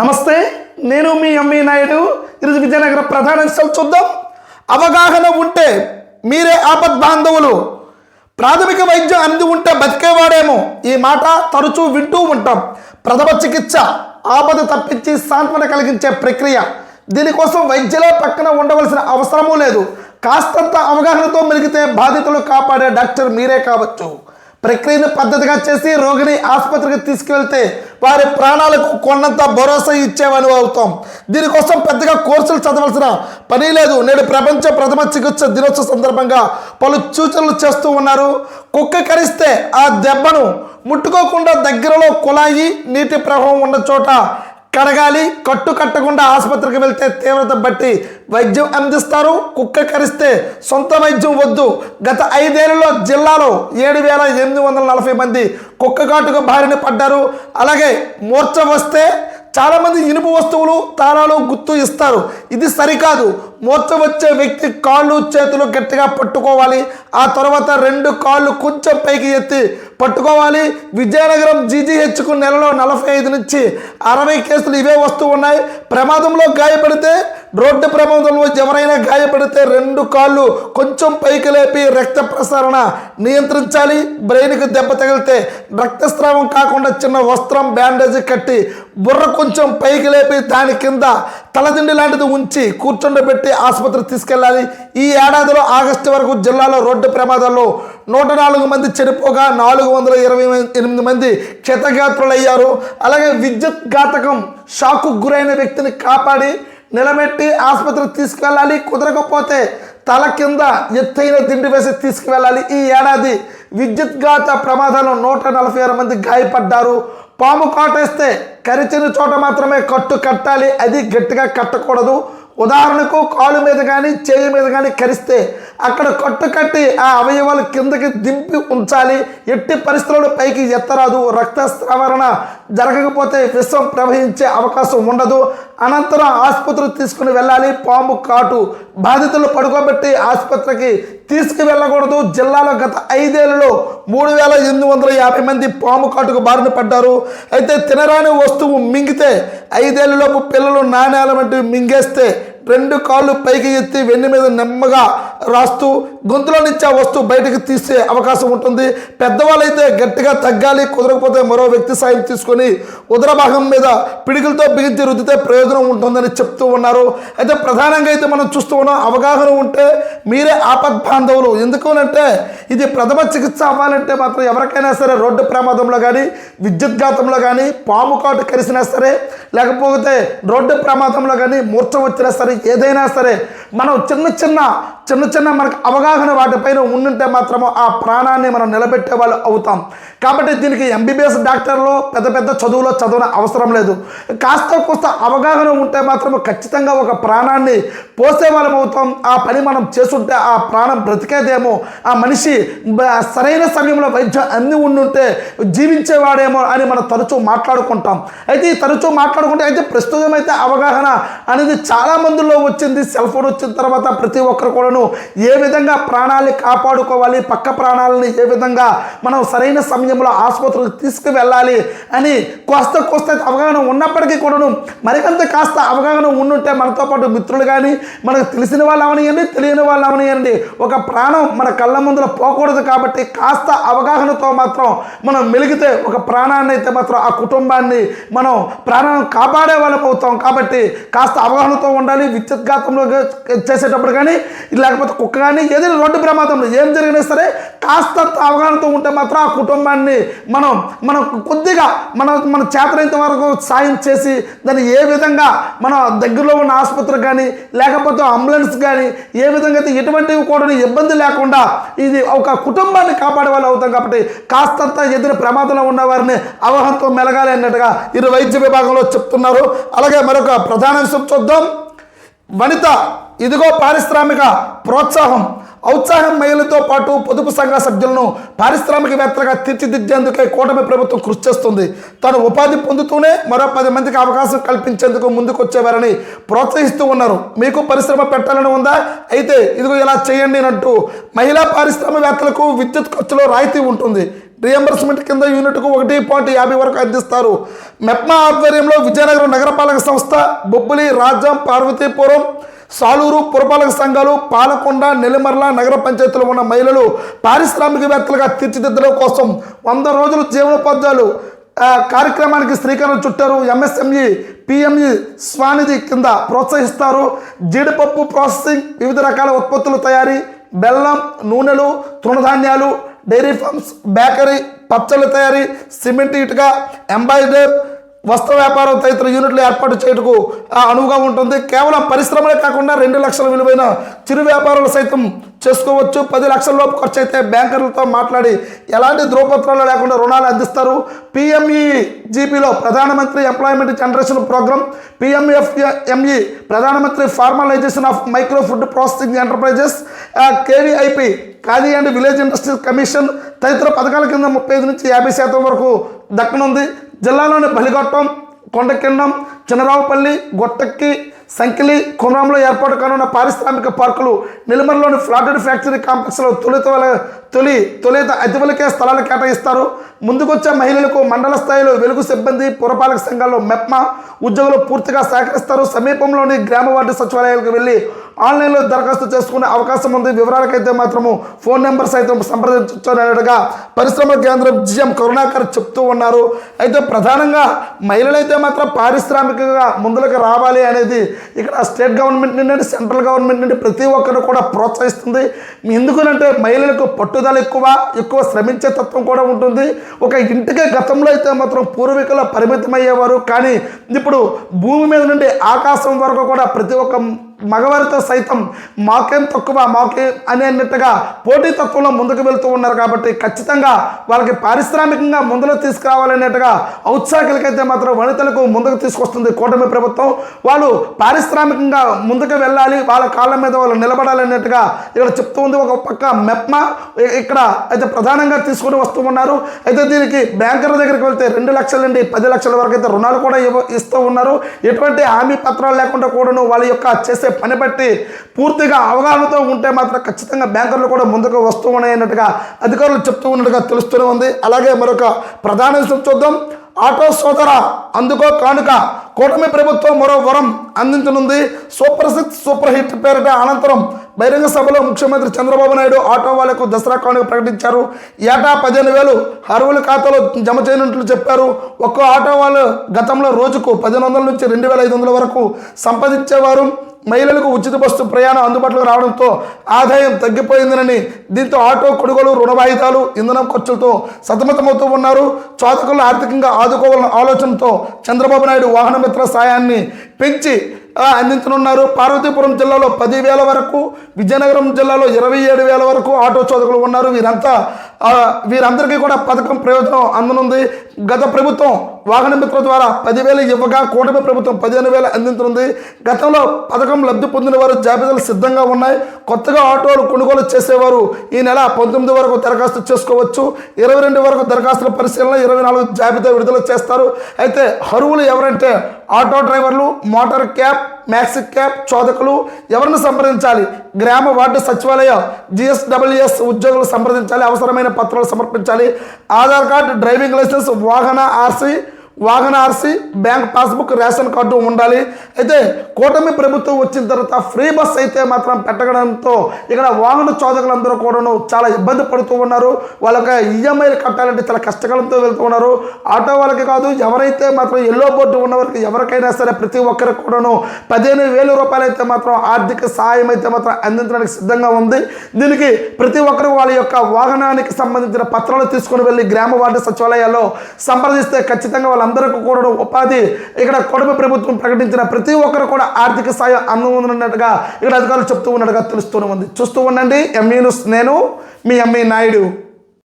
నమస్తే, నేను మీ ఎంవి నాయుడు. ఈరోజు విజయనగర ప్రధాన అంశాలు చూద్దాం. అవగాహన ఉంటే మీరే ఆపద్ బాంధవులు. ప్రాథమిక వైద్యం అంది ఉంటే బతికేవాడేమో. ఈ మాట తరచూ వింటూ ఉంటాం. ప్రథమ చికిత్స ఆపద తప్పించి సాంత్వన కలిగించే ప్రక్రియ. దీనికోసం వైద్యులే పక్కన ఉండవలసిన అవసరమూ లేదు. కాస్తంత అవగాహనతో మెలిగితే బాధితులు కాపాడే డాక్టర్ మీరే కావచ్చు. ప్రక్రియను పద్ధతిగా చేసి రోగిని ఆసుపత్రికి తీసుకువెళ్తే వారి ప్రాణాలకు కొన్నంత భరోసా ఇచ్చేవని అవుతాం. దీనికోసం పెద్దగా కోర్సులు చదవాల్సిన పని లేదు. నేడు ప్రపంచ ప్రథమ చికిత్స దినోత్సవ సందర్భంగా పలు సూచనలు చేస్తూ ఉన్నారు. కుక్క కరిస్తే ఆ దెబ్బను ముట్టుకోకుండా దగ్గరలో కుళాయి, నీటి ప్రవాహం ఉన్న చోట కడగాలి. కట్టు కట్టకుండా ఆసుపత్రికి వెళ్తే తీవ్రత బట్టి వైద్యం అందిస్తారు. కుక్క కరిస్తే సొంత వైద్యం వద్దు. గత 5 ఏళ్లలో జిల్లాలో 7,840 మంది కుక్క కాటుకు బారిన పడ్డారు. అలాగే మూర్ఛ వస్తే చాలామంది ఇనుపు వస్తువులు, తాళాలు గుర్తు ఇస్తారు. ఇది సరికాదు. మూర్ఛ వచ్చే వ్యక్తి కాళ్ళు చేతులు గట్టిగా పట్టుకోవాలి. ఆ తర్వాత 2 కాళ్ళు కొంచెం పైకి ఎత్తి పట్టుకోవాలి. విజయనగరం జీజీహెచ్కు నెలలో 45 నుంచి 60 కేసులు ఇవే వస్తూ ఉన్నాయి. ప్రమాదంలో గాయపడితే, రోడ్డు ప్రమాదంలో ఎవరైనా గాయపడితే 2 కాళ్ళు కొంచెం పైకి లేపి రక్త ప్రసరణ నియంత్రించాలి. బ్రెయిన్కి దెబ్బ తగిలితే రక్తస్రావం కాకుండా చిన్న వస్త్రం, బ్యాండేజ్ కట్టి బుర్ర కొంచెం పైకి లేపి దాని కింద తలదిండి లాంటిది ఉంచి కూర్చుండబెట్టి ఆసుపత్రికి తీసుకెళ్ళాలి. ఈ ఏడాదిలో ఆగస్టు వరకు జిల్లాలో రోడ్డు ప్రమాదాల్లో 104 మంది చనిపోగా 428 మంది క్షతగాత్రులయ్యారు. అలాగే విద్యుత్ ఘాతకం షాకు గురైన వ్యక్తిని కాపాడి నిలబెట్టి ఆసుపత్రికి తీసుకువెళ్ళాలి. కుదరకపోతే తల కింద ఎత్తైన దిండి వేసి తీసుకువెళ్ళాలి. ఈ ఏడాది విద్యుత్ ఘాత ప్రమాదాల్లో 146 మంది గాయపడ్డారు. పాము కాటేస్తే కరిచిన చోట మాత్రమే కట్టు కట్టాలి. అది గట్టిగా కట్టకూడదు. ఉదాహరణకు కాలు మీద కానీ చేయి మీద కానీ కరిస్తే అక్కడ కట్టు కట్టి ఆ అవయవాలు కిందకి దింపి ఉంచాలి. ఎట్టి పరిస్థితుల్లో పైకి ఎత్తరాదు. రక్తస్రావరణ జరగకపోతే విషం ప్రవహించే అవకాశం ఉండదు. అనంతరం ఆసుపత్రికి తీసుకుని వెళ్ళాలి. పాము కాటు బాధితులు పడుకోబెట్టి ఆసుపత్రికి తీసుకువెళ్ళకూడదు. జిల్లాలో గత 5 ఏళ్లలో 3,850 మంది పాము కాటుకు బారిన పడ్డారు. అయితే తినరాని వస్తువు మింగితే 5 ఏళ్లలోపు పిల్లలు నాణ్యాల వంటివి మింగేస్తే 2 కాళ్ళు పైకి ఎత్తి వెన్ను మీద నెమ్మగా రాస్తూ గొంతులో నుంచి ఆ వస్తువు బయటకు తీసే అవకాశం ఉంటుంది. పెద్దవాళ్ళు అయితే గట్టిగా తగ్గాలి. కుదరకపోతే మరో వ్యక్తి సాయం తీసుకొని ఉదర భాగం మీద పిడికిలతో బిగించి రుద్దితే ప్రయోజనం ఉంటుందని చెప్తూ ఉన్నారు. అయితే ప్రధానంగా అయితే మనం చూస్తూ ఉన్నాం, అవగాహన ఉంటే మీరే ఆపద్ బాంధవులు. ఎందుకంటే ఇది ప్రథమ చికిత్స అవ్వాలంటే మాత్రం ఎవరికైనా సరే రోడ్డు ప్రమాదంలో కానీ, విద్యుత్ ఘాతంలో కానీ, పాము కాటు కరిసినా సరే, లేకపోతే రోడ్డు ప్రమాదంలో కానీ మూర్ఛ వచ్చినా సరే, ఏదైనా సరే మనం చిన్న చిన్న మనకు అవగాహన వాటిపైన ఉండుంటే మాత్రము ఆ ప్రాణాన్ని మనం నిలబెట్టే వాళ్ళు అవుతాం. కాబట్టి దీనికి ఎంబీబీఎస్ డాక్టర్లో పెద్ద చదువులో చదవన అవసరం లేదు. కాస్త అవగాహన ఉంటే మాత్రము ఖచ్చితంగా ఒక ప్రాణాన్ని పోసే వాళ్ళం అవుతాం. ఆ పని మనం చేస్తుంటే ఆ ప్రాణం బ్రతికేదేమో, ఆ మనిషి సరైన సమయంలో వైద్యం అన్ని ఉండుంటే జీవించేవాడేమో అని మనం తరచూ మాట్లాడుకుంటాం. అయితే ఈ తరచూ మాట్లాడుకుంటే అయితే ప్రస్తుతం అయితే అవగాహన అనేది చాలా మందిలో వచ్చింది. సెల్ ఫోన్ వచ్చిన తర్వాత ప్రతి ఒక్కరు కూడాను ఏ విధంగా ప్రాణాలని కాపాడుకోవాలి, పక్క ప్రాణాలని ఏ విధంగా మనం సరైన సమయంలో ఆసుపత్రికి తీసుకువెళ్ళాలి అని కోస్త అవగాహన ఉన్నప్పటికీ కూడాను మరికంత కాస్త అవగాహన ఉండుంటే మనతో పాటు మిత్రులు కానీ, మనకు తెలిసిన వాళ్ళు అవనియండి, తెలియని వాళ్ళు అవనియండి, ఒక ప్రాణం మన కళ్ళ ముందులో పోకూడదు. కాబట్టి కాస్త అవగాహనతో మాత్రం మనం మెలిగితే ఒక ప్రాణాన్ని అయితే మాత్రం ఆ కుటుంబాన్ని మనం ప్రాణాన్ని కాపాడే వాళ్ళం అవుతాం. కాబట్టి కాస్త అవగాహనతో ఉండాలి. విద్యుత్ ఘాతంలో చేసేటప్పుడు కానీ, లేకపోతే కుక్క కానీ, ఏదైనా రోడ్డు ప్రమాదంలో ఏం జరిగినా సరే కాస్త అవగాహనతో ఉంటే మాత్రం ఆ కుటుంబాన్ని మనం కొద్దిగా మన చేతనైనంత వరకు సాయం చేసి దాన్ని ఏ విధంగా మన దగ్గరలో ఉన్న ఆసుపత్రికి కానీ, లేకపోతే అంబులెన్స్ కానీ, ఏ విధంగా అయితే ఎటువంటివి కూడా ఇబ్బంది లేకుండా ఇది ఒక కుటుంబాన్ని కాపాడే వాళ్ళు అవుతాం. కాబట్టి కాస్తంత ఎదురు ప్రమాదంలో ఉన్న వారిని అవగాహనతో మెలగాలి అన్నట్టుగా ఇరు వైద్య విభాగంలో చెప్తున్నారు. అలాగే మరొక ప్రధాన విషయం చూద్దాం. వనిత ఇదిగో పారిశ్రామిక ప్రోత్సాహం. ఔత్సాహం మహిళలతో పాటు పొదుపు సంఘ సభ్యులను పారిశ్రామికవేత్తలుగా తీర్చిదిద్దేందుకే కూటమి ప్రభుత్వం కృషి చేస్తుంది. తాను ఉపాధి పొందుతూనే మరో 10 మందికి అవకాశం కల్పించేందుకు ముందుకొచ్చేవారని ప్రోత్సహిస్తూ ఉన్నారు. మీకు పరిశ్రమ పెట్టాలని ఉందా? అయితే ఇదిగో ఇలా చేయండి అంటూ మహిళా పారిశ్రామికవేత్తలకు విద్యుత్ ఖర్చులో రాయితీ ఉంటుంది. రియంబర్స్మెంట్ కింద యూనిట్కు 1.50 వరకు అందిస్తారు. మెప్మా ఆధ్వర్యంలో విజయనగరం నగరపాలక సంస్థ, బొబ్బిలి, రాజ్యం, పార్వతీపురం, సాలూరు పురపాలక సంఘాలు, పాలకొండ, నెల్లిమర్ల నగర పంచాయతీలో ఉన్న మహిళలు పారిశ్రామికవేత్తలుగా తీర్చిదిద్దడం కోసం 100 రోజులు జీవనోపాధ్యాయులు కార్యక్రమానికి శ్రీకారం చుట్టారు. ఎంఎస్ఎంఈ, పిఎంఈ స్వానిధి కింద ప్రోత్సహిస్తారు. జీడిపప్పు ప్రాసెసింగ్, వివిధ రకాల ఉత్పత్తుల తయారీ, బెల్లం, నూనెలు, తృణధాన్యాలు, డైరీ ఫార్మ్స్, బేకరీ, పచ్చళ్ళ తయారీ, సిమెంట్ ఇటుక, ఎంబాయిడర్, వస్త్ర వ్యాపారం తదితర యూనిట్లు ఏర్పాటు చేయటకు అనువుగా ఉంటుంది. కేవలం పరిశ్రమలే కాకుండా 2 లక్షల విలువైన చిరు వ్యాపారాలు సైతం చేసుకోవచ్చు. 10 లక్షల లోపు ఖర్చు అయితే బ్యాంకర్లతో మాట్లాడి ఎలాంటి ధ్రువపత్రాలు లేకుండా రుణాలు అందిస్తారు. పిఎంఈజీపీలో Pradhan Mantri employment generation programme, PMFME Pradhan Mantri formalisation of micro food processing enterprises, KVIP Khadi and village industries commission తదితర పథకాల కింద 35 నుంచి 50% వరకు దక్కనుంది. జిల్లాలోని బలిగొట్టం, కొండకిండం, చినరావుపల్లి, గొట్టక్కి, సంకిలి, కుమరంలో ఏర్పాటు కానున్న పారిశ్రామిక పార్కులు, నెల్లిమర్లోని ఫ్లాటెడ్ ఫ్యాక్టరీ కాంప్లెక్స్లో తొలిత అతివలకే స్థలాలు కేటాయిస్తారు. ముందుకొచ్చే మహిళలకు మండల స్థాయిలో వెలుగు సిబ్బంది, పురపాలక సంఘాల్లో మెప్మా ఉద్యోగులు పూర్తిగా సహకరిస్తారు. సమీపంలోని గ్రామ వార్డు సచివాలయాలకు వెళ్ళి ఆన్లైన్లో దరఖాస్తు చేసుకునే అవకాశం ఉంది. వివరాలకైతే మాత్రము ఫోన్ నెంబర్ సైతం సంప్రదించగా పరిశ్రమల కేంద్రం జిఎం కరుణాకర్ చెప్తూ ఉన్నారు. అయితే ప్రధానంగా మహిళలైతే మాత్రం పారిశ్రామికంగా ముందులకు రావాలి అనేది ఇక్కడ స్టేట్ గవర్నమెంట్ నుండి, సెంట్రల్ గవర్నమెంట్ నుండి ప్రతి ఒక్కరు కూడా ప్రోత్సహిస్తుంది. ఎందుకనంటే మహిళలకు పట్టుదల ఎక్కువ శ్రమించే తత్వం కూడా ఉంటుంది. ఒక ఇంటికే గతంలో అయితే మాత్రం పూర్వీకులు పరిమితమయ్యేవారు, కానీ ఇప్పుడు భూమి మీద నుండి ఆకాశం వరకు కూడా ప్రతి ఒక్క మగవారితో సైతం మాకేం తక్కువ మాకేం అనేటట్టుగా పోటీతత్వంలో ముందుకు వెళ్తూ ఉన్నారు. కాబట్టి ఖచ్చితంగా వాళ్ళకి పారిశ్రామికంగా ముందులో తీసుకురావాలనేట్టుగా ఔత్సాహికులకైతే మాత్రం వనితలకు ముందుకు తీసుకొస్తుంది కూటమి ప్రభుత్వం. వాళ్ళు పారిశ్రామికంగా ముందుకు వెళ్ళాలి, వాళ్ళ కాళ్ళ మీద వాళ్ళు నిలబడాలనేట్టుగా ఇక్కడ చెప్తూ ఉంది. ఒక పక్క మెప్మా ఇక్కడ అయితే ప్రధానంగా తీసుకుని వస్తూ ఉన్నారు. అయితే దీనికి బ్యాంకర్ల దగ్గరికి వెళ్తే 2 లక్షల నుండి 10 లక్షల వరకు అయితే రుణాలు కూడా ఇస్తూ ఉన్నారు. ఎటువంటి హామీ పత్రాలు లేకుండా కూడాను వాళ్ళ యొక్క చేసే పని బట్టి పూర్తిగా అవగాహనతో ఉంటే మాత్రం ఖచ్చితంగా బ్యాంకర్లు కూడా ముందుకు వస్తూ ఉన్నాయన్నట్టుగా అధికారులు చెప్తూ ఉన్నట్టుగా తెలుస్తూనే ఉంది. అలాగే మరొక ప్రధాన విషయం చూద్దాం. ఆటో సోదర అందుకో కానుక, కూటమి ప్రభుత్వం మరో వరం అందించనుంది. సూపర్ హిట్ పేరిట అనంతరం బహిరంగ సభలో ముఖ్యమంత్రి చంద్రబాబు నాయుడు ఆటో వాళ్లకు దసరా కానుక ప్రకటించారు. ఏటా 15,000 అర్హుల ఖాతాలో జమ చేయనున్నట్లు చెప్పారు. ఒక్కో ఆటో వాళ్ళు గతంలో రోజుకు 1,500 నుంచి 2,500 వరకు సంపాదించేవారు. మహిళలకు ఉచిత బస్సు ప్రయాణం అందుబాటులోకి రావడంతో ఆదాయం తగ్గిపోయిందని, దీంతో ఆటో కొనుగోలు, రుణ వాయిదాలు, ఇంధనం ఖర్చులతో సతమతమవుతూ ఉన్నారు. చోదకులను ఆర్థికంగా ఆదుకోవాలన్న ఆలోచనతో చంద్రబాబు నాయుడు వాహన మిత్ర సాయాన్ని పెంచి అందించనున్నారు. పార్వతీపురం జిల్లాలో 10,000 వరకు, విజయనగరం జిల్లాలో 27,000 వరకు ఆటో చోదకులు ఉన్నారు. వీరందరికీ కూడా పథకం ప్రయోజనం అందనుంది. గత ప్రభుత్వం వాహన మిత్ర ద్వారా 10,000 ఇవ్వగా కూటమి ప్రభుత్వం 15,000 అందించనుంది. గతంలో పథకం లబ్ధి పొందిన వారు జాబితాలు సిద్ధంగా ఉన్నాయి. కొత్తగా ఆటోలు కొనుగోలు చేసేవారు ఈ నెల 19 వరకు దరఖాస్తు చేసుకోవచ్చు. 22 వరకు దరఖాస్తుల పరిశీలన, 24 జాబితా విడుదల చేస్తారు. అయితే అర్హులు ఎవరంటే ఆటో డ్రైవర్లు, మోటార్ క్యాబ్, మ్యాక్సీ క్యాబ్ చోదకులు. ఎవరిని సంప్రదించాలి? గ్రామ వార్డు సచివాలయ GSWS ఉద్యోగులు సంప్రదించాలి. అవసరమైన పత్రాలు సమర్పించాలి. ఆధార్ కార్డు, డ్రైవింగ్ లైసెన్స్, వాహన RC, bank passbook, ration card ఉండాలి. అయితే కూటమి ప్రభుత్వం వచ్చిన తర్వాత ఫ్రీ బస్ అయితే మాత్రం పెట్టడంతో ఇక్కడ వాహన చోదకులందరూ కూడాను చాలా ఇబ్బంది పడుతూ ఉన్నారు. వాళ్ళకి ఈఎంఐలు కట్టాలంటే చాలా కష్టకాలంతో వెళ్తూ ఉన్నారు. ఆటో వాళ్ళకి కాదు, ఎవరైతే మాత్రం ఎల్లో బోర్డు ఉన్న వారికి ఎవరికైనా సరే ప్రతి ఒక్కరికి కూడాను 15,000 రూపాయలు అయితే మాత్రం ఆర్థిక సహాయం అయితే మాత్రం అందించడానికి సిద్ధంగా ఉంది. దీనికి ప్రతి ఒక్కరు వాళ్ళ యొక్క వాహనానికి సంబంధించిన పత్రాలు తీసుకుని వెళ్ళి గ్రామ వార్డు సచివాలయాల్లో సంప్రదిస్తే ఖచ్చితంగా వాళ్ళందరికీ కూడా ఉపాధి ఇక్కడ కూటమి ప్రభుత్వం ప్రకటించిన ప్రతి ఒక్కరు కూడా ఆర్థిక సాయం అందనున్నట్టుగా ఇక్కడ అధికారులు చెప్తూ ఉన్నట్టుగా తెలుస్తూనే ఉంది. చూస్తూ ఉండండి ఎంఈ న్యూస్. నేను మీ ఎంఈ నాయుడు.